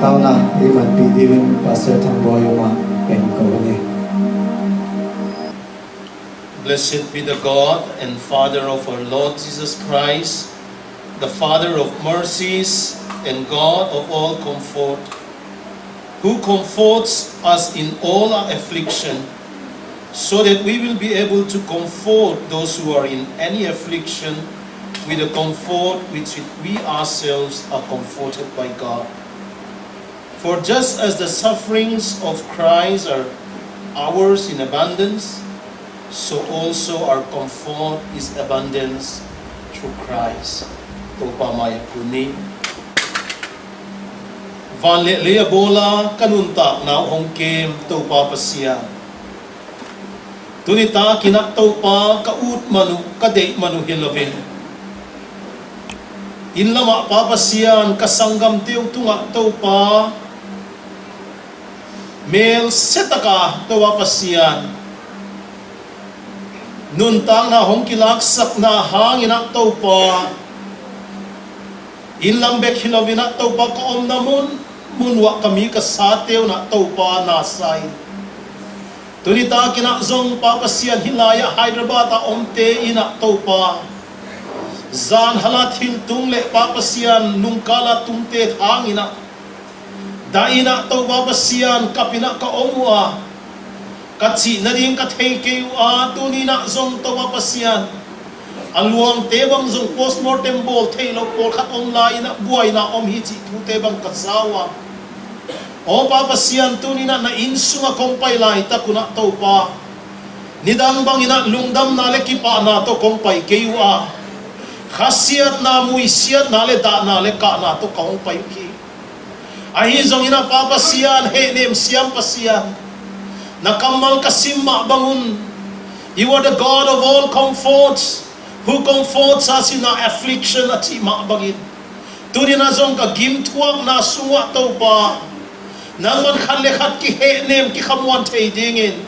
tao na iman pidivin Pastor Thangbo yung mga ko ni. Blessed be the God and Father of our Lord Jesus Christ, the Father of mercies and God of all comfort, who comforts us in all our affliction, so that we will be able to comfort those who are in any affliction with the comfort with which we ourselves are comforted by God. For just as the sufferings of Christ are ours in abundance, so also our comfort is abundance through Christ. Tupamaya puni. Van le bola kanunta na hongkem tupapasya. Tunita kinaktupa kaut manu kadei manu hilavin. Inlama papasyan kasanggam tiyong tunga tupa. Mel setaka tupapasyan. Nuntang na hongkilaksak na hangin aktupa. Inlambek hilavin aktupa kaom namun munwa kami kasatew na aktupa nasay. Tunita kinakzong papasyan hilaya Hyderabad omte inak topa. Zan halat hiltung le papasyan nungkala tungte hangina. Daina to papasyan kapina ka omwa. Katsi na din katheke tunina zong to papasyan. Alwang tebang zong postmortem bol telo pol kat online na buhay na omhiti tebang kasawa. O papasyan tunina na insu nga kompay lai ta kuna to pa. Nidang bang ina lungdam na le kipa na to kompay kaywa. Khasiat na muisiyat na le da na le ka na to kompay ki. Ahi zong ina papasyan he nem siyam pasyan. Nakamal kasimma bangun. You are the God of all comforts, who comforts us in our affliction at ima bangin. Tunina zong ka gimtuak na sunga to pa. Nang man khanlekhat ki henem ki khamwan thei dingin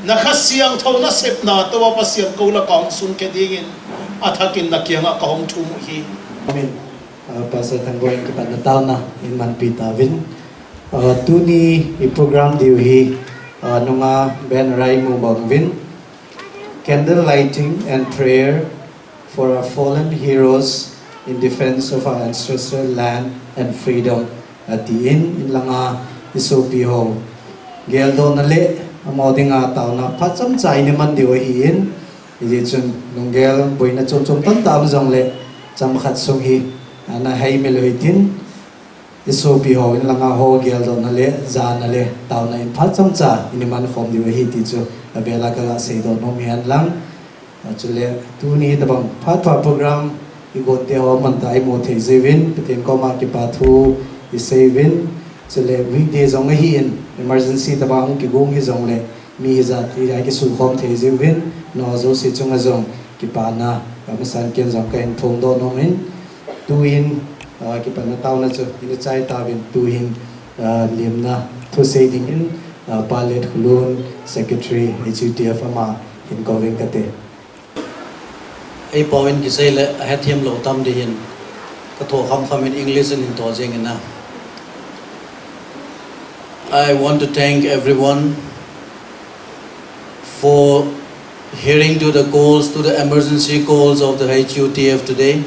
nakhasiang tho na sep na to pasyan ko la kaung sun ke dingin athakin na kianga kaung thu mu hi. Amen. Pastor Thangbo yung kipanataw na iman pitavin. Tuni i-program diyo hi nunga Ben Rai mo bangvin. Candle lighting and prayer for our fallen heroes in defense of our ancestral land and freedom at the in langa isopiho geldo na le amoding ataw na patsam chai ni man diwa hiin idi chun nunggel boina chom chom tan tam jong le cham khat sung hi ana hai meloitin isopiho in langa ho geldo na le za na le taw na in patsam cha ini man khom diwa hi ti chu abela ka se do no mian lang chule tu ni tabang phatwa program igote ho man tai mo thei zevin peten ko ma ki pathu isavin chale weekdays ong hi in emergency tabang ki gong hi zong le mi za ti ai ki sul khom the zin no zo si chung a zong ki pa na kamasan ken zong ka in thong do no min tu in ki pa na taw na chu in chai ta bin tu in lim na thu se ding in palet khulun secretary HUTF ama in goving kate ai point ki sei le hathiam lo tam de hin ka tho kham in English and in to jeng na. I want to thank everyone for hearing to the calls, to the emergency calls of the HUTF today.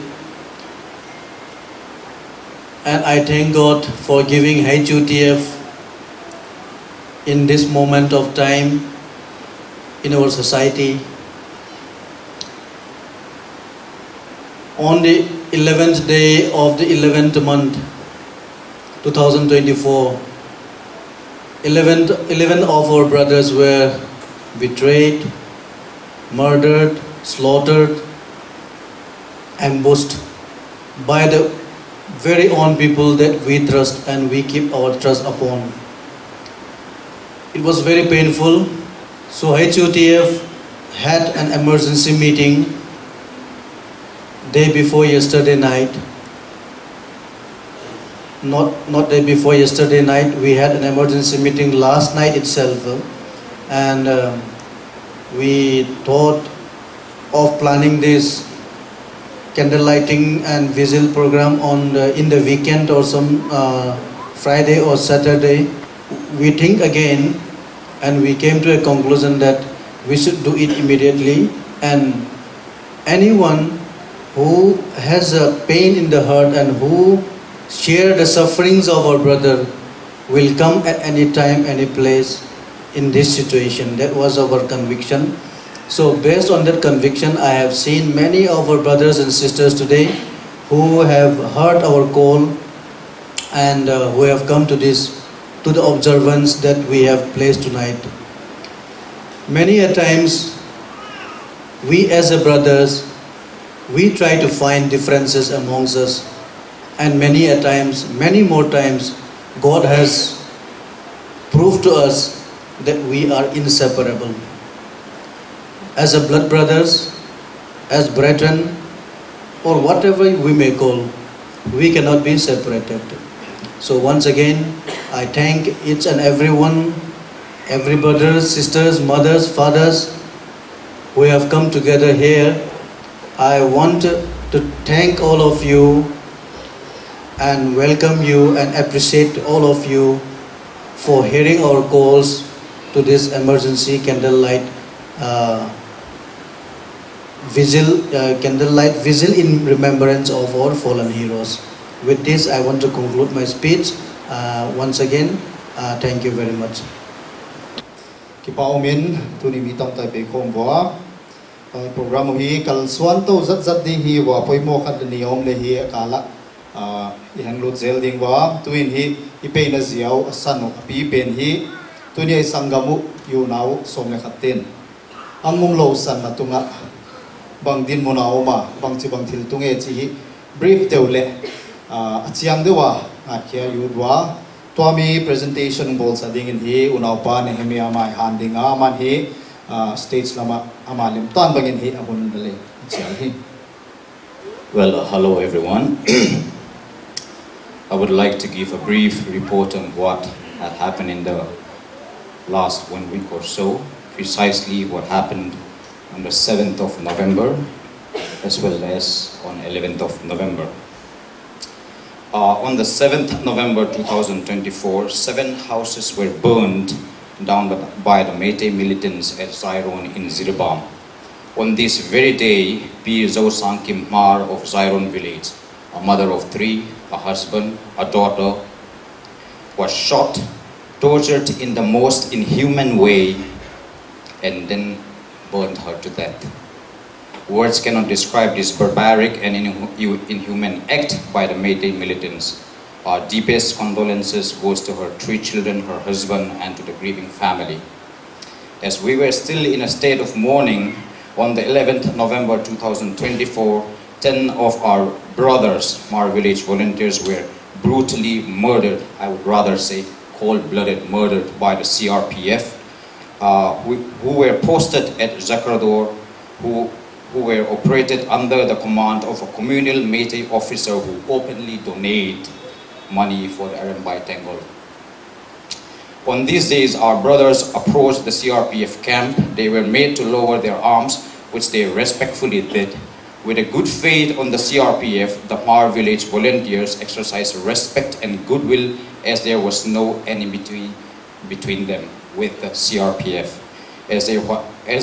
And I thank God for giving HUTF in this moment of time in our society. On the 11th day of the 11th month, 2024, 11 of our brothers were betrayed, murdered, slaughtered, ambushed by the very own people that we trust and we keep our trust upon. It was very painful. So HUTF had an emergency meeting day before yesterday night. Not day before yesterday night, we had an emergency meeting last night itself, and we thought of planning this candle lighting and vigil program in the weekend or some Friday or Saturday, we think again and we came to a conclusion that we should do it immediately, and anyone who has a pain in the heart and who share the sufferings of our brother will come at any time, any place in this situation. That was our conviction. So based on that conviction, I have seen many of our brothers and sisters today who have heard our call and who have come to the observance that we have placed tonight. Many a times, we as a brothers, we try to find differences amongst us, and many a times, many more times, God has proved to us that we are inseparable. As a blood brothers, as brethren, or whatever we may call, we cannot be separated. So once again, I thank each and everyone, every brothers, sisters, mothers, fathers, who have come together here. I want to thank all of you and welcome you and appreciate all of you for hearing our calls to this emergency candlelight vigil in remembrance of our fallen heroes. With this, I want to conclude my speech. Once again, thank you very much. Kipaumin tuni mitang tay pe kom wa program hi kal suan to zat di hi wa poi mo khat niom le hi kala i hang lut zel ding wa tuin hi i pe na ziaw asano pi pen hi tuni sangamu yu nau som le khatin angmung lo san na tunga bang din mo naw ma bang chi bang thil tunge chi hi brief teule achiang de wa akhia yu dwa Tuami presentation bol sa dingin hi unaw pa ni hemi ama handing aman hi stage lama amalim tan bangin hi abun dale chial hi. Well, hello everyone. I would like to give a brief report on what had happened in the last 1 week or so, precisely what happened on the 7th of November as well as on 11th of November. On the 7th November 2024, 7 houses were burned down by the Meitei militants at Zairon in Zirbam. On this very day, Kuki-Zo Sangkim Mar of Zairon village, a mother of 3, a husband, a daughter, was shot, tortured in the most inhuman way, and then burned her to death. Words cannot describe this barbaric and inhuman act by the Meitei militants. Our deepest condolences goes to her 3 children, her husband, and to the grieving family. As we were still in a state of mourning, on the 11th November 2024, 10 of our brothers, Mar village volunteers, were brutally murdered, I would rather say cold-blooded murdered by the CRPF, who were posted at Zakrador, who were operated under the command of a communal Meitei officer who openly donate money for the Arambai Tangle. On these days, our brothers approached the CRPF camp. They were made to lower their arms, which they respectfully did. With a good faith on the CRPF, the Mar village volunteers exercised respect and goodwill as there was no enmity between them with the CRPF. As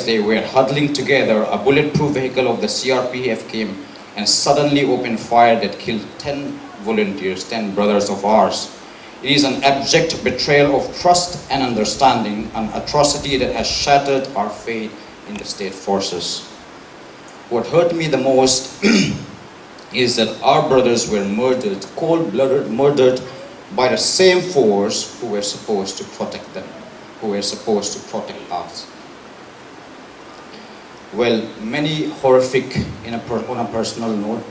they were huddling together, a bulletproof vehicle of the CRPF came and suddenly opened fire that killed 10 volunteers, 10 brothers of ours. It is an abject betrayal of trust and understanding, an atrocity that has shattered our faith in the state forces. What hurt me the most is that our brothers were murdered, cold-blooded murdered by the same force who were supposed to protect them, who were supposed to protect us. Well, many horrific, on a personal note,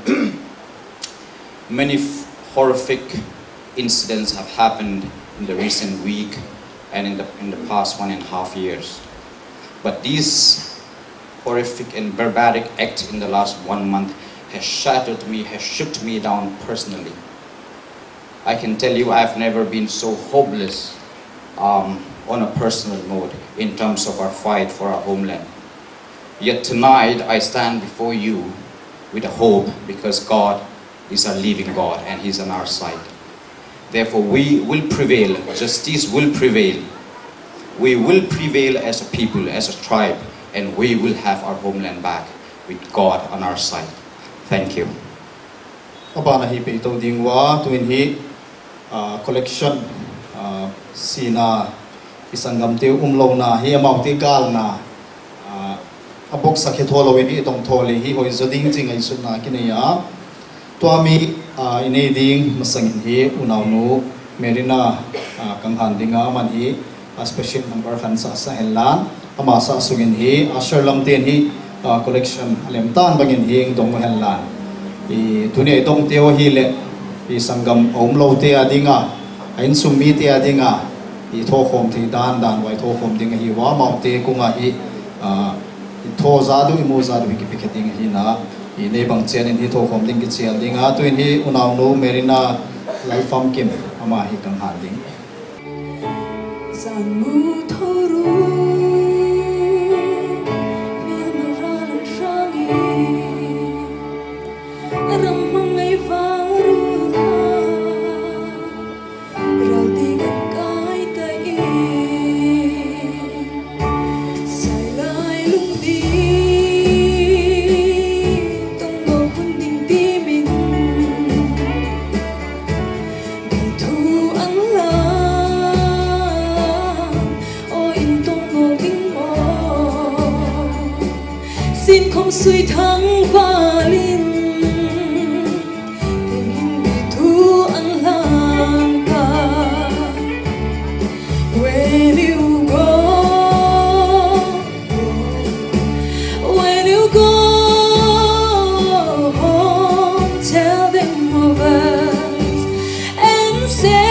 many horrific incidents have happened in the recent week and in the past 1.5 years. But this horrific and barbaric act in the last 1 month has shattered me, has shook me down personally. I can tell you I've never been so hopeless on a personal note in terms of our fight for our homeland. Yet tonight I stand before you with a hope because God is our living God and He's on our side. Therefore, we will prevail. Justice will prevail. We will prevail as a people, as a tribe, and we will have our homeland back with God on our side. Thank you. Abana hi pe to ding wa tuin hi collection sina isangam te umlo na hi amau te gal na abok sakhe tholo we ni tong thole hi hoi zoding jing ai sun na kinaya to ami ine ding masang hi unaw nu merina kang han dinga man hi special number khan sa helan ama sa sugin hi asher lam ten hi collection alem tan bangin hi dong helan i tune dong teo hi le i sangam omlo te adinga ain summi te adinga i tho khom thi dan wai tho khom ding hi wa mau te kunga hi i tho za du i mo za du ki piketing hi na i ne bang chen in hi tho khom ding ki chial dinga tuin hi unaw nu merina lalfam kim ama hi kang han ding San mu thoru mian ran shangi ram mangai varu ra ding kai tai sai lai lung di tong go hun ding ti min di thu ang la xin không suy thắng và linh tình hình bị thu ăn làm cả where you go tell them of us and say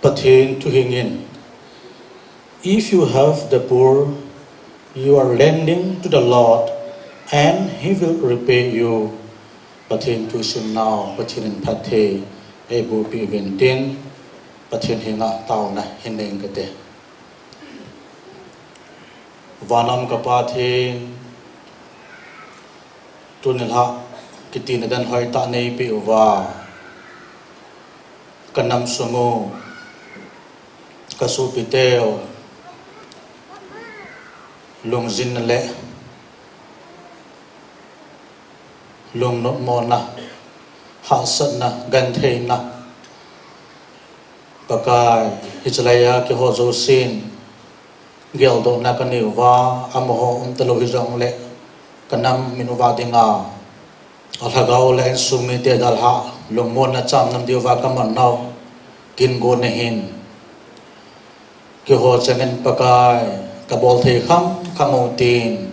Pertain to hingin. If you have the poor, you are lending to the Lord, and He will repay you. Pertain to sin now, pertain in pate, able be vintin, pertain hinga tau na hining kate. Vanam kapate, tunilha, kitina dan hoy ta nei pi uva, kanam sungo, kasupiteo, lung zin le, lung not mona, hasat na, ganthe na, pakai, hichalaya ki hozo sin, geldo na kaniwa, amoho television le, kanam minuwa dinga, alhagaw le sumite dalha, lung mona cham nam diwa kamanaw, kingo nehin, ki ho changen pakai kabol thei kham khamoutin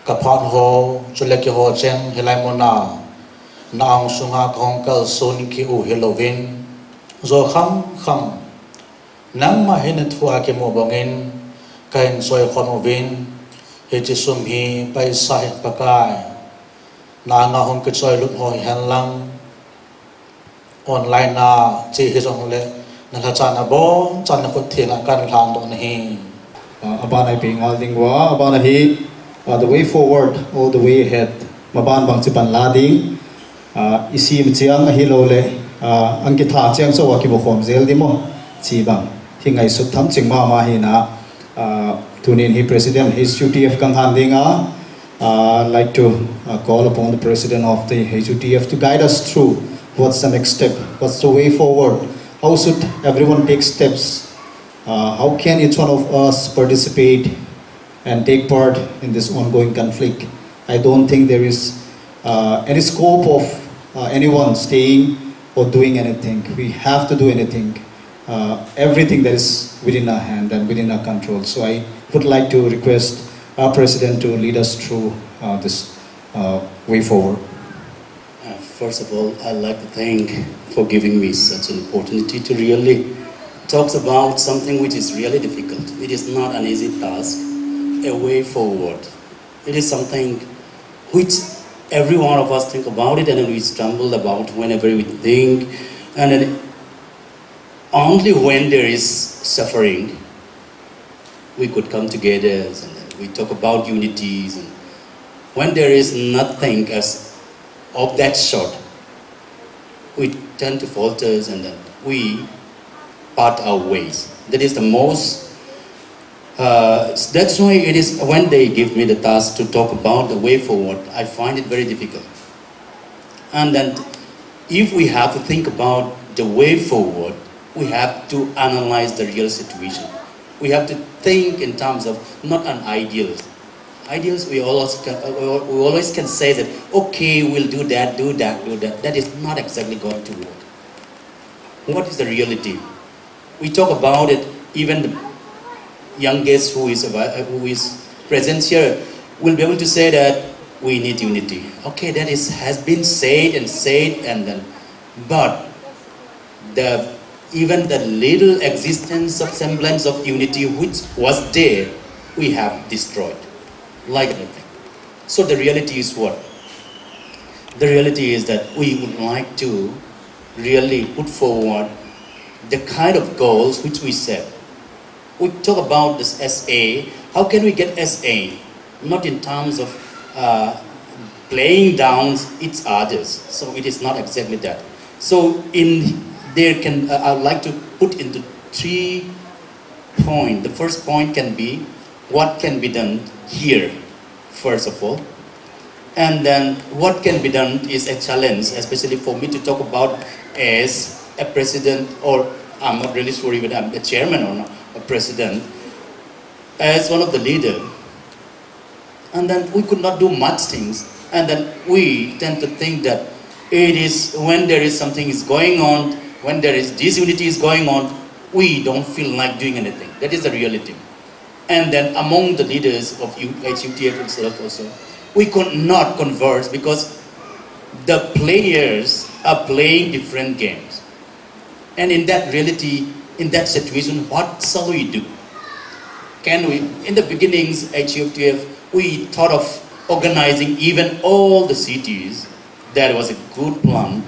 kaphan ho chule ki ho chen helai mona naang sunga kongkal sun ki u helovin zo kham nang ma hin thua ke mo bongin kain soi khomovin he chi sum hi pai sai pakai na nga hong ke choi lut hoi han lang online na chi hi jong le na chana bo chana ko thina kan thang do nahi abana being all ding wa abana hi the way forward all the way ahead maban bang chipan lading isi mchiang hi lo le angki tha chiang so wa ki bo khom zel dimo chi bang hi ngai sut tham ching ma hi na tunin hi president his HUTF kang han dinga like to call upon the president of the HUTF to guide us through what's the next step, what's the way forward, how should everyone take steps, how can each one of us participate and take part in this ongoing conflict. I don't think there is any scope of anyone staying or doing anything. We have to do anything, everything that is within our hand and within our control. So I would like to request our president to lead us through this way forward. First of all, I'd like to thank for giving me such an opportunity to really talk about something which is really difficult. It is not an easy task, a way forward. It is something which every one of us think about it, and then we stumble about whenever we think, and then only when there is suffering, we could come together, and then we talk about unities, and when there is nothing as of that sort, we tend to falter, and then we part our ways. That is the most. That's why it is when they give me the task to talk about the way forward, I find it very difficult. And then, if we have to think about the way forward, we have to analyze the real situation. We have to think in terms of not an ideal. Ideals, we always can say that, okay, we'll do that, do that, do that. That is not exactly going to work. What is the reality? We talk about it, even the youngest who is present here will be able to say that we need unity. Okay, that has been said, and then, but even the little existence of semblance of unity which was there, we have destroyed, like anything. So the reality is what? The reality is that we would like to really put forward the kind of goals which we set. We talk about this SA. How can we get SA? Not in terms of playing down each others. So it is not exactly that. So I'd like to put into 3 points. The first point can be what can be done here, first of all. And then what can be done is a challenge, especially for me to talk about as a president, or I'm not really sure even I'm a chairman or not, a president, as one of the leaders. And then we could not do much things. And then we tend to think that it is when there is something is going on, when there is disunity is going on, we don't feel like doing anything. That is the reality. And then among the leaders of HUTF itself also, we could not converse because the players are playing different games. And in that reality, in that situation, what shall we do? Can we, in the beginnings, HUTF, we thought of organizing even all the cities. That was a good plan,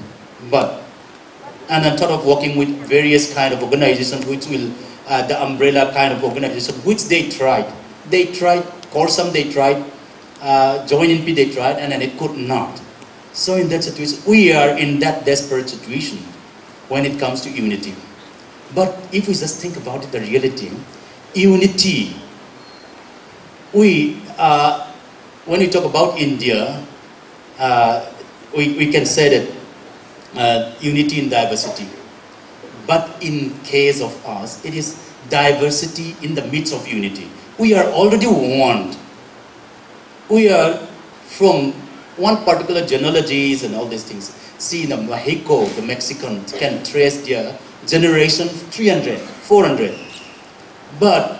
and I thought of working with various kind of organizations which will, the umbrella kind of organization, which they tried. They tried, Corsum they tried, Join NP they tried, and then it could not. So in that situation, we are in that desperate situation when it comes to unity. But if we just think about it, the reality, unity, when we talk about India, we can say that unity in diversity. But in case of us, it is diversity in the midst of unity. We are already one. We are from one particular genealogies and all these things. See, in Mexico, the Mexicans can trace their generation 300, 400. But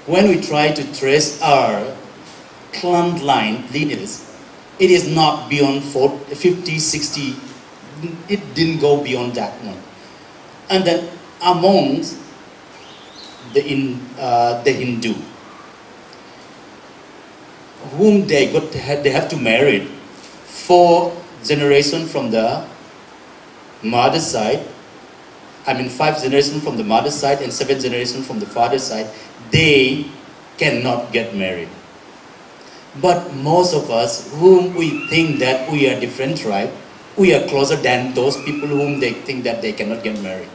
when we try to trace our clan line lineage, it is not beyond 50, 60. It didn't go beyond that one. And then amongst the Hindu, whom they have to marry 4 generations from the mother's side, 5 generations from the mother's side and 7 generations from the father's side, they cannot get married. But most of us, whom we think that we are different tribe, we are closer than those people whom they think that they cannot get married.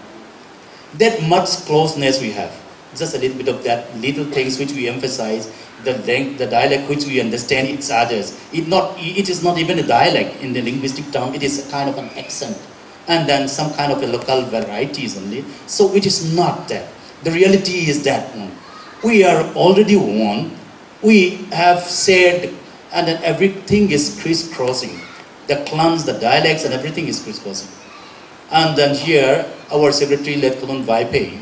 That much closeness we have. Just a little bit of that little things which we emphasize, the dialect which we understand each others. It is not even a dialect in the linguistic term, it is a kind of an accent. And then some kind of a local varieties only. So it is not that. The reality is that we are already one. We have said, and then everything is crisscrossing. The clans, the dialects, and everything is crisscrossing. And then here, our secretary, Lieutenant Vaipe,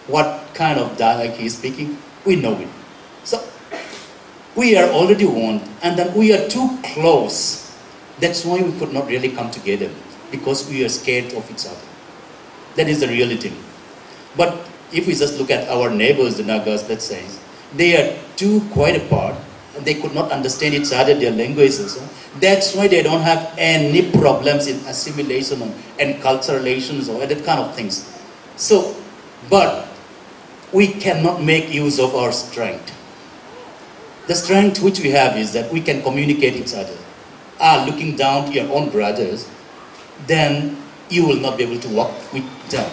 what kind of dialect he is speaking, we know it. So, we are already one, and then we are too close. That's why we could not really come together, because we are scared of each other. That is the reality. But if we just look at our neighbors, the Nagas, let's say, they are too quite apart, they could not understand each other, their languages. That's why they don't have any problems in assimilation and cultural relations or that kind of things. So, but we cannot make use of our strength. The strength which we have is that we can communicate each other. Looking down to your own brothers, then you will not be able to walk with them.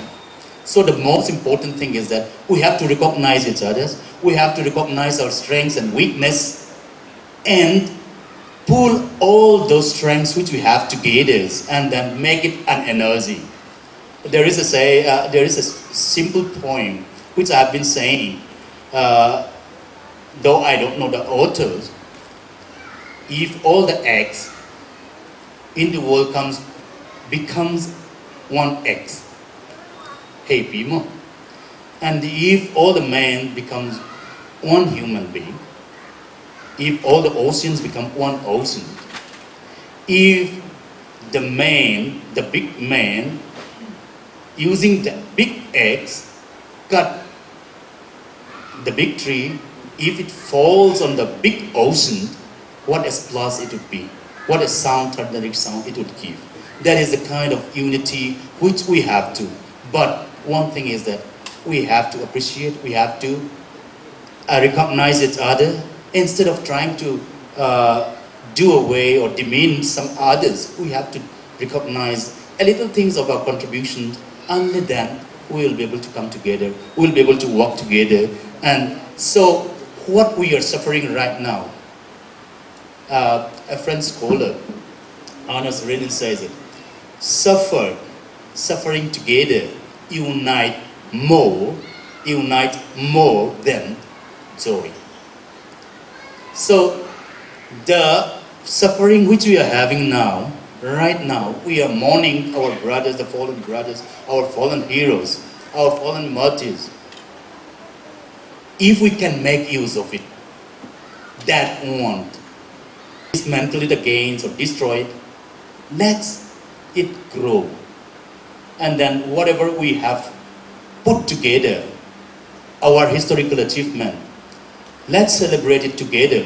So the most important thing is that we have to recognize each other. We have to recognize our strengths and weakness, and pull all those strengths which we have together, and then make it an energy. There is a simple poem which I have been saying, though I don't know the authors. If all the eggs in the world becomes one egg, hey people, and if all the man becomes one human being, if all the oceans become one ocean, if the man, the big man, using the big eggs, cut the big tree, if it falls on the big ocean, what a splash it would be, what a sound, thundering sound it would give. That is the kind of unity which we have to. But one thing is that we have to appreciate, we have to recognize each other instead of trying to do away or demean some others. We have to recognize a little things of our contributions, only then we will be able to come together, we will be able to work together. And so what we are suffering right now, a French scholar, Ernest Renan, says it, suffering together unite more than joy. So the suffering which we are having now, right now, we are mourning our brothers, the fallen brothers, our fallen heroes, our fallen martyrs. If we can make use of it, that won't dismantle it again or destroy it. Let it grow. And then whatever we have put together, our historical achievement, let's celebrate it together.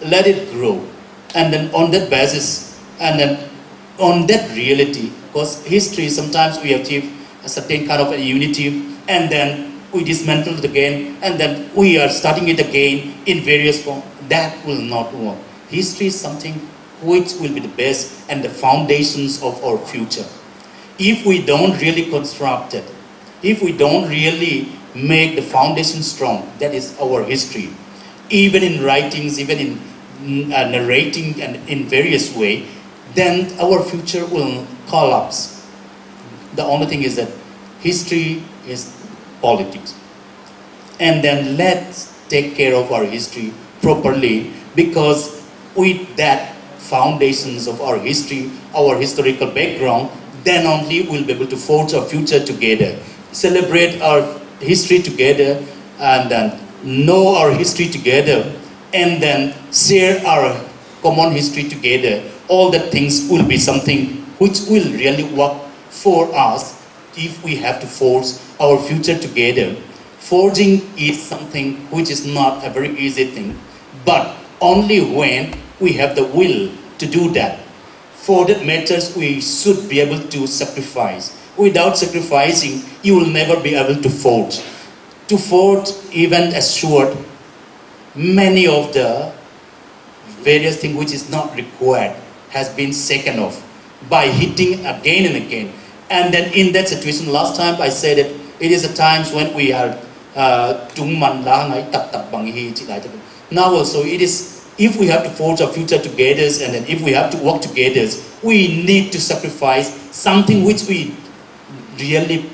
Let it grow. And then on that basis, and then on that reality, because history, sometimes we achieve a certain kind of a unity, and then we dismantle it again, and then we are starting it again in various forms. That will not work. History is something which will be the base and the foundations of our future. If we don't really construct it, if we don't really make the foundation strong, that is our history. Even in writings, even in narrating and in various ways, then our future will collapse. The only thing is that history is politics. And then let's take care of our history properly, because with that foundations of our history, our historical background, then only we'll be able to forge our future together. Celebrate our history together, and then know our history together, and then share our common history together. All the things will be something which will really work for us if we have to forge our future together. Forging is something which is not a very easy thing, but only when we have the will to do that. For that matters, we should be able to sacrifice. Without sacrificing, you will never be able to forge. To forge, even as sword, many of the various things which is not required has been shaken off by hitting again and again. And then in that situation, last time I said that it is the times when we are now also it is, if we have to forge our future together, and then if we have to work together, we need to sacrifice something which we really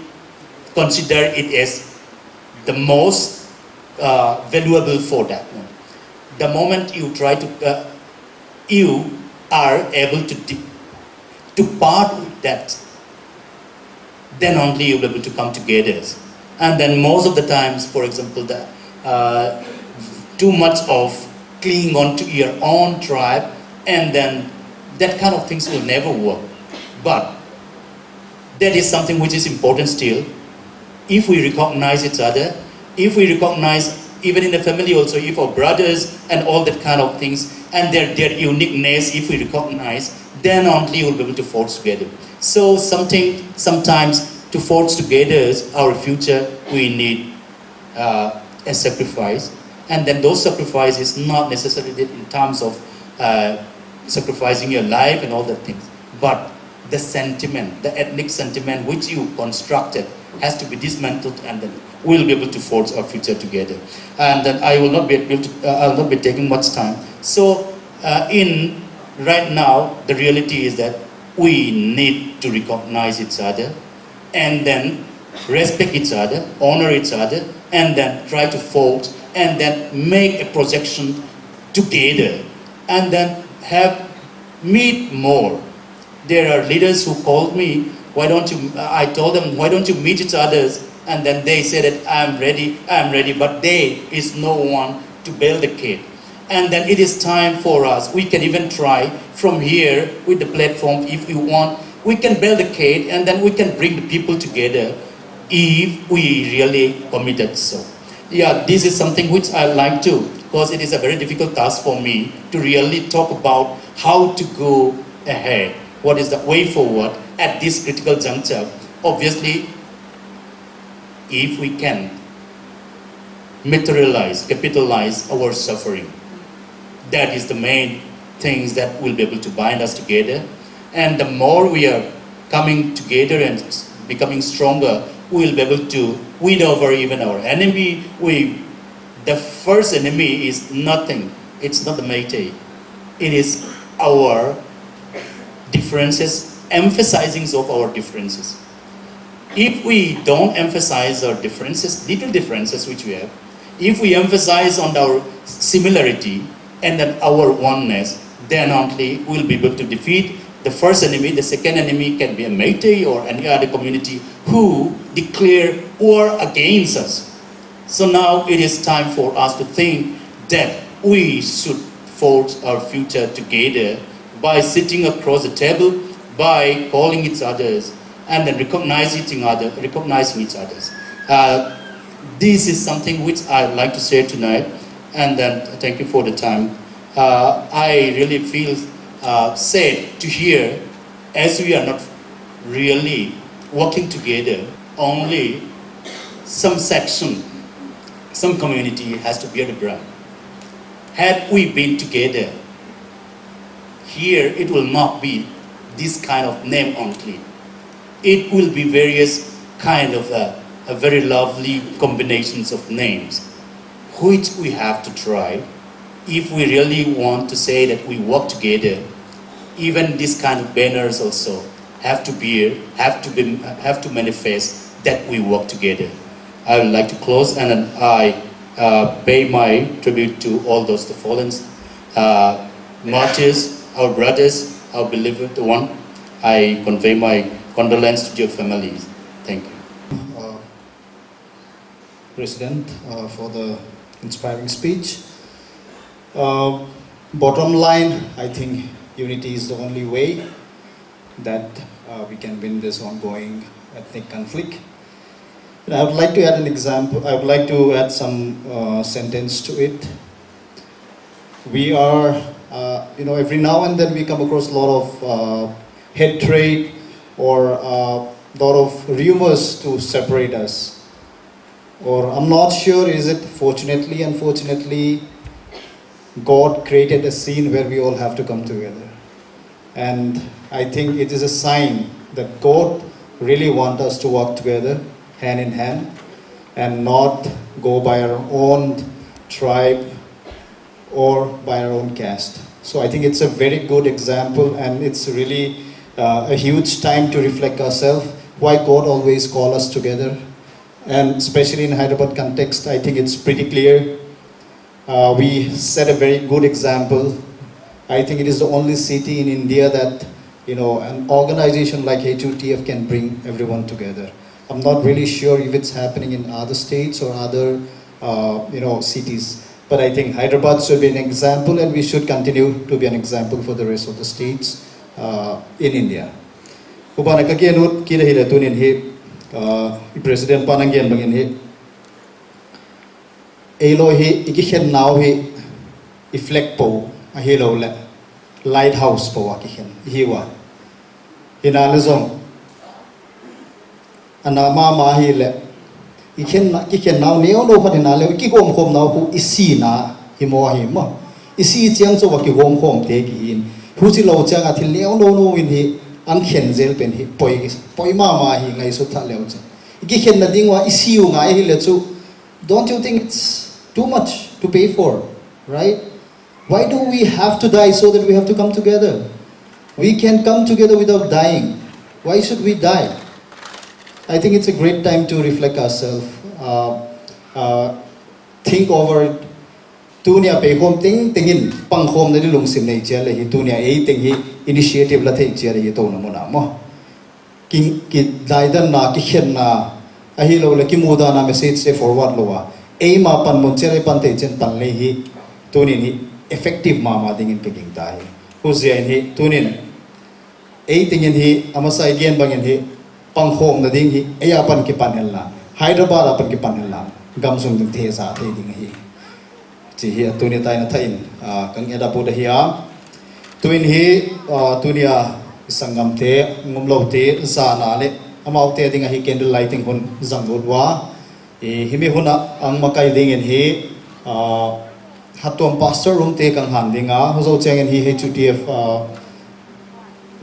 consider it as the most valuable for that one. The moment you try to, you are able to part with that, then only you'll be able to come together. And then most of the times, for example, too much of clinging on to your own tribe, and then that kind of things will never work. But that is something which is important still. If we recognize each other, if we recognize even in the family also, if our brothers and all that kind of things, and their uniqueness, if we recognize, then only we'll be able to forge together. So sometimes to forge together our future, we need a sacrifice. And then those sacrifices not necessarily in terms of sacrificing your life and all that things, but the sentiment, the ethnic sentiment which you constructed has to be dismantled, and then we'll be able to forge our future together. And then I will not be able to, I'll not be taking much time. So in right now, the reality is that we need to recognize each other, and then respect each other, honor each other, and then try to forge, and then make a projection together, and then meet more. There are leaders who called me, I told them, why don't you meet each other? And then they said that I'm ready, but there is no one to build the cake. And then it is time for us, we can even try from here with the platform if we want, we can build a cake, and then we can bring the people together if we really committed so. Yeah, this is something which I like to, because it is a very difficult task for me to really talk about how to go ahead. What is the way forward at this critical juncture? Obviously, if we can capitalize our suffering, that is the main things that will be able to bind us together. And the more we are coming together and becoming stronger, we will be able to win over even our enemy. The first enemy is nothing. It's not the Meitei. It is our differences, emphasizing of our differences. If we don't emphasize our differences, little differences which we have, if we emphasize on our similarity and then our oneness, then only we'll be able to defeat the first enemy. The second enemy can be a Meitei or any other community who declare war against us. So now it is time for us to think that we should forge our future together by sitting across the table, by calling each others, and then recognizing each others. This is something which I'd like to say tonight, and then thank you for the time. I really feel sad to hear, as we are not really working together, only some section, some community has to bear the brunt. Had we been together, here it will not be this kind of name only. It will be various kind of a very lovely combinations of names, which we have to try. If we really want to say that we work together, even this kind of banners also have to manifest that we work together. I would like to close, and then I pay my tribute to all those the fallen martyrs, our brothers, our beloved one. I convey my condolence to your families. Thank you. President, for the inspiring speech. Bottom line, I think unity is the only way that we can win this ongoing ethnic conflict. And I would like to add an example. I would like to add some sentence to it. We are, every now and then we come across a lot of hatred or a lot of rumors to separate us. Or I'm not sure, is it fortunately, unfortunately, God created a scene where we all have to come together. And I think it is a sign that God really wants us to work together, hand in hand, and not go by our own tribe or by our own caste. So I think it's a very good example, and it's really a huge time to reflect ourselves, why God always calls us together. And especially in Hyderabad context, I think it's pretty clear. We set a very good example. I think it is the only city in India that, an organization like HUTF can bring everyone together. I'm not really sure if it's happening in other states or other, cities. But I think Hyderabad should be an example, and we should continue to be an example for the rest of the states in India. Upanakianut kila tunin he President Panangyan bangin he elo hi ikikhen now hi iflect po a hi lo le lighthouse po a kikhen hi wa hina le zong ana ma hi le ikikhen now neo no khan na le ki gom khom now hu isi na hi mo hi mo isi chiang cho wa ki gom khom te ki in hu chi lo chang a thil neo no in hi an khen zel pen hi poi ma hi ngai su tha leo chang ikikhen na ding wa isi u ngai hi le chu. Don't you think it's too much to pay for, right? Why do we have to die so that we have to come together? We can come together without dying. Why should we die? I think it's a great time to reflect ourselves, think over it. Tunia pe hom tingin pang hom na lung sim nei chia le hi tunia ei ting hi initiative la thei chia le hi to na mo na mo king ki daidan na ki khen na a hi lo le ki muda na message se forward lo wa ei ma pan mon che pan te chen pan le hi tunin hi effective ma ding in peking tai hu zia hi tunin ei tingin hi amasa again bangin hi pang hom na ding hi eya pan ki pan hel la Hyderabad pan ki pan hel la gam sung ding the sa the ding hi chỉ hiện tôi này tay nó thấy các nhà đào bồ đà tôi hi tunia sangam thế ngom lâu thế sa na le amau te ding hi candle lighting hun zang bud wa hi mi huna ang makai ding en hi hatom pastor room te kang han dinga hozo chang en hi HUTF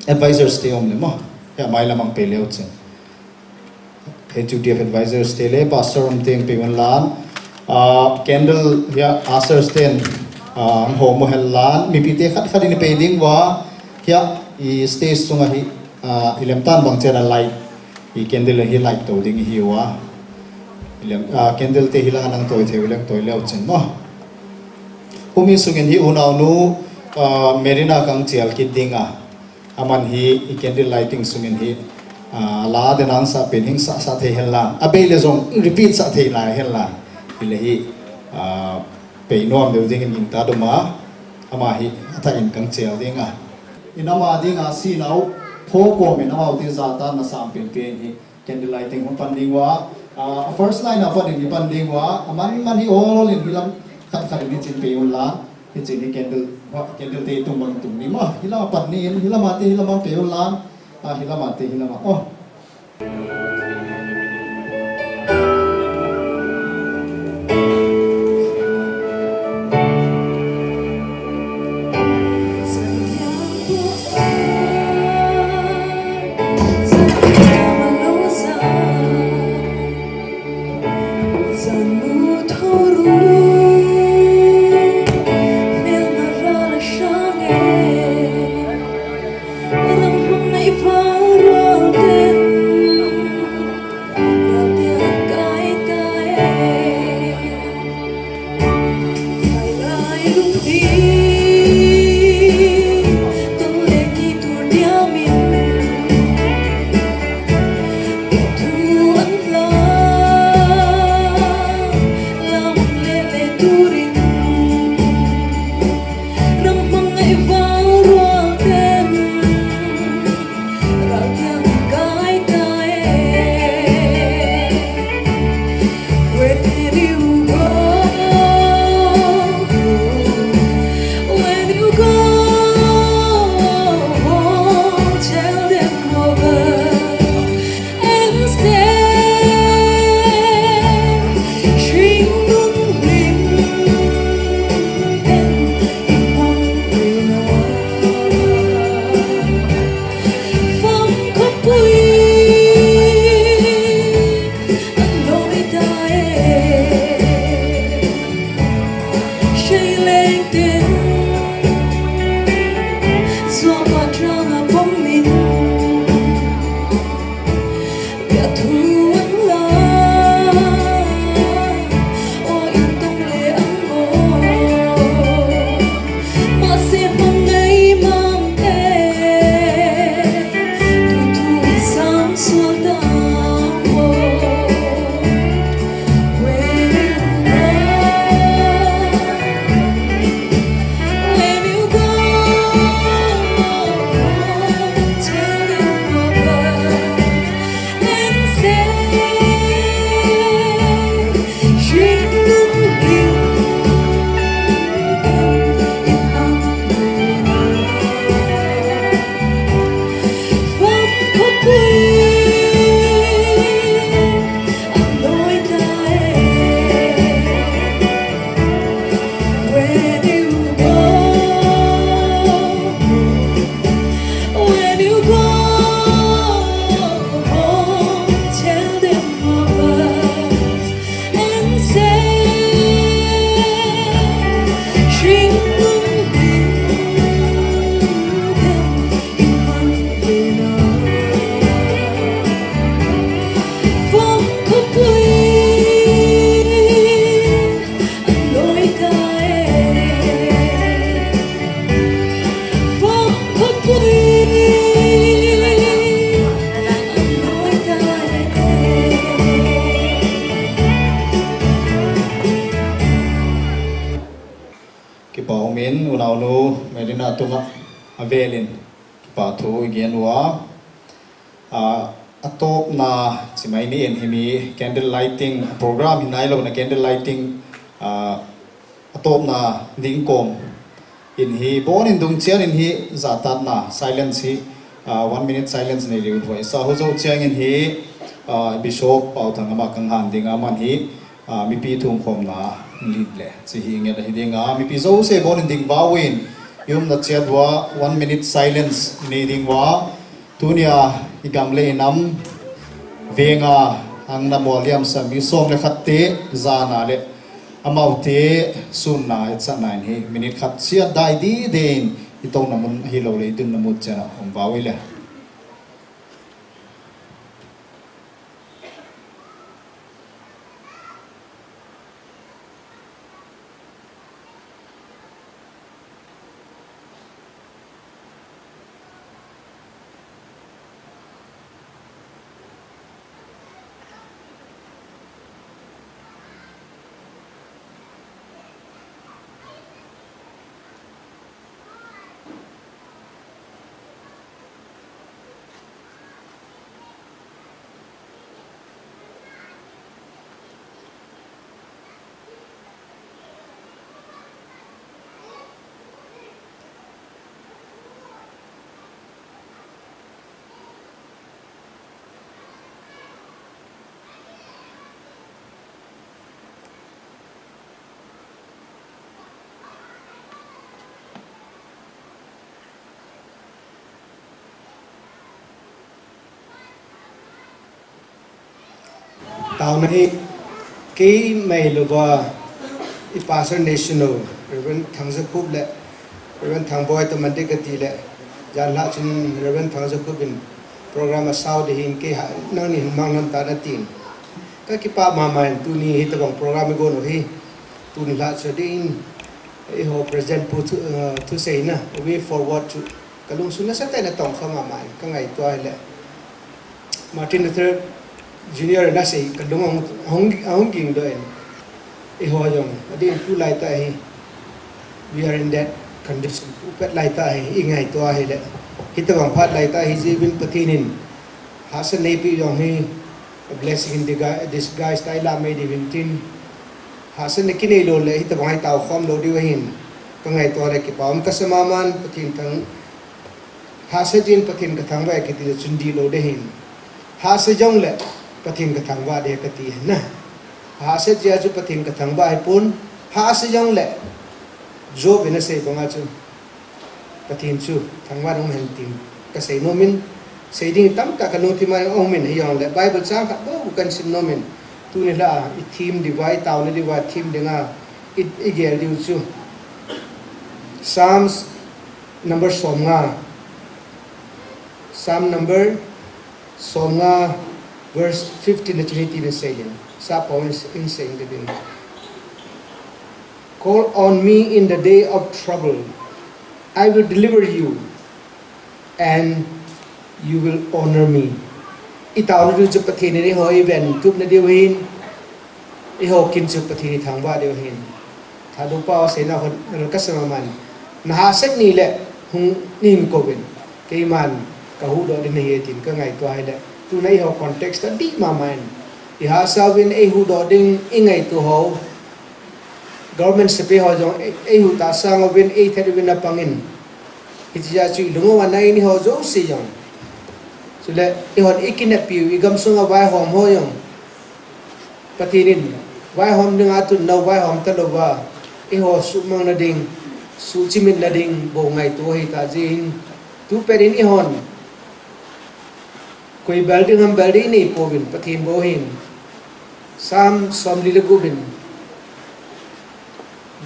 advisors te om le mo ya mai lamang pe leo chen HUTF advisors te le pastor room te pe wan lan candle ya asar stand homo hellan mi pite khat khadi ni peding wa ya I stage sunga hi ilem tan bang chera light I candle hi light to ding hi wa ilem candle te hilang nang toy the ilem toy leo chen mo humi sungen hi unaw nu merina kang chial ki dinga aman hi I candle lighting sungen hi la de nang sa pen hing sa the hellan abele zong repeat sa the la hellan ilahi pe nom de ding in ta doma ama hi ata in kang chel dinga inama dinga si nau pho ko me naw ti za ta na sam pen pen hi candle lighting hon pan ding wa first line of what in pan ding wa aman man hi all in hilam khat khat ni chin pe un la hi chin ni candle te tung bang tung ni ma hilama pan ni hilama te hilama pe un la hilama te hilama oh Say nu medina tunga avelin pathu igen wa atop na chimai ni en himi candle lighting program hinai lo na candle lighting atop na dingkom in hi bon in dung chian in hi zatat na silence hi 1 minute silence nei liu thoi sa ho zo chiang in hi bishop pau thang ama kang han dinga man hi mi pi thum khom na lead le chi hi nge hi dinga mi pi zo se bon in ding bawin yum na chiat wa 1 minute silence nei ding wa tunia igam le nam venga ang na moliam sa mi som le khatte zana le amaute sunna etsa nine hi minute khat sia dai di den itong namun hi lo le dun namut chana om bawile tao này cái mày là vào i pastor national reverend thằng giấc cúp lệ reverend thằng boy tụi mình đi cái tỷ lệ giờ lại trên reverend thằng giấc cúp in program sao để hình cái năng hình mang năm ta đã tiền các cái pa mama tu ni hit bằng program go no hi tu ni lại cho đi i ho present put to say na we forward to kalung suna sa tayo na tong kamamay kangay to ay lệ Martin Luther Junior na say kadung ang ging doon iho yung adi tu lai ta hi we are in that condition upet lai ta hi ingay to hi le hita bang phat lai ta hi jibin patinin hasan nei pi yung hi a blessing in disguise tai la mai divin tin hasan ne kinai lo le hita bang tao khom lo di wahin kangai to le ki pam kasamaman patin thang hasadin patin ka thang ba ki ti chundi lo de hin hasajong le pathin ka thangwa de ka ti na ha se ja chu pathin ka thangwa ai pun ha se jong le jo bena se bonga chu pathin chu thangwa dong hen tim ka sei no min sei ding tam ka kanu ti mai ong min hi yong le bible chang ka bo kan sin no min tu ni la I theme divide taw le divide theme denga I gel diu chu Psalms number somnga Psalm number somnga verse 15 to 18 is saying, sa points in saying the bin. Call on me in the day of trouble. I will deliver you and you will honor me. Itaw na dito pathin ni ho event tup na diwhin. Iho kin su pathin thangwa diwhin. Thadu pa se na ho kasama man. Nahasek ni le hung nim ko bin. Kay man kahu do din hiyatin ka ngai to ai le. Tu nai ho context ta di ma man I ha sa win e hu do ding ingai tu ho government se pe ho jong e hu ta sa ngo win e thad win na pangin iti ja chu lungo wa nai ni ho zo si jong so le e ho ikinap pi I gam sunga wai hom ho yong patinin wai hom ding atun no wai hom ta lo wa e ho su mang na ding su chimin na ding bo ngai tu hi ta jin tu perin I hon koi building ham building ni povin pathin bohin sam somli gubin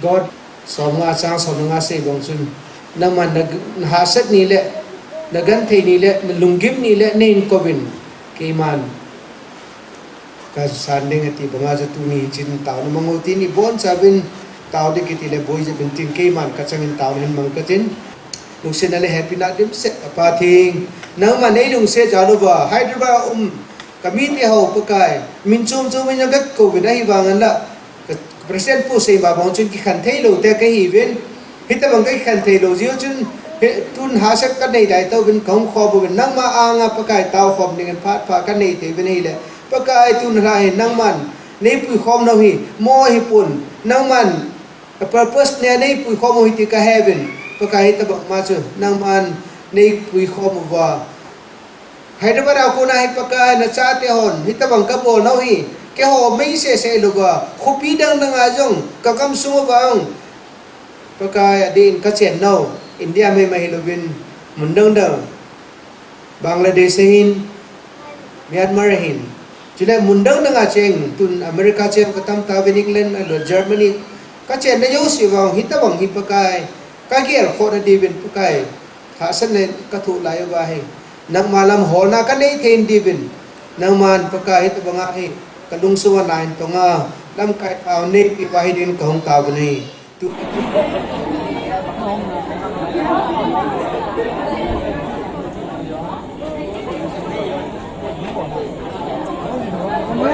God somnga chang somnga se bongsun naman hasat ni le nagan thei ni le lungim ni le nen kovin keiman ka sanding ati banga ja tu ni chin taw na mangoti ni bon sabin taw de kiti le boy ja bin tin keiman ka changin taw hen mang ka tin lung sen ale happy na dim set apathing nang ma nei lung se jalo ba Hyderabad kami ti ho pakai min chum chum min gat ko bi dai wangan la present po sei ba bong chun ki khan thei lo te ka hi ven hita bang kai khan thei lo jiu chun tun ha sak kan nei dai to bin khong kho bu bin nang ma anga pakai tau khom ning phat pha kan nei te bin hi le pakai tun ra hi nang man nei pui khom no hi mo hi pun nang man purpose ne nei pui khom hi ti ka heaven pakai hita bang ma chu nang man nei pui khom wa Hyderabad ako na hi pakai na cha te hon hita bang ka bol no hi ke ho mai se lo ba khopi dang dang a jong ka kam su ba ong pakai adin ka chen no India में महिलोविन मुंडंग दंग बांग्लादेश हिन Myanmar हिन जिले मुंडंग दंग आचेंग तुन America Cheng कतम ताविन England अलो Germany कचें न यो सिवांग हिता बंग हि पकाय कागियल खोद दिबिन पकाय खासन ने कथु लायो बाहे नंग मालम होना का नहीं थे दिबिन नंग मान पकाय हिता बंगा हे कलुंग सुवा नाइन तोंगा लम काय पाव ने पि वाहि दिन कहूं तावने तु Ôi,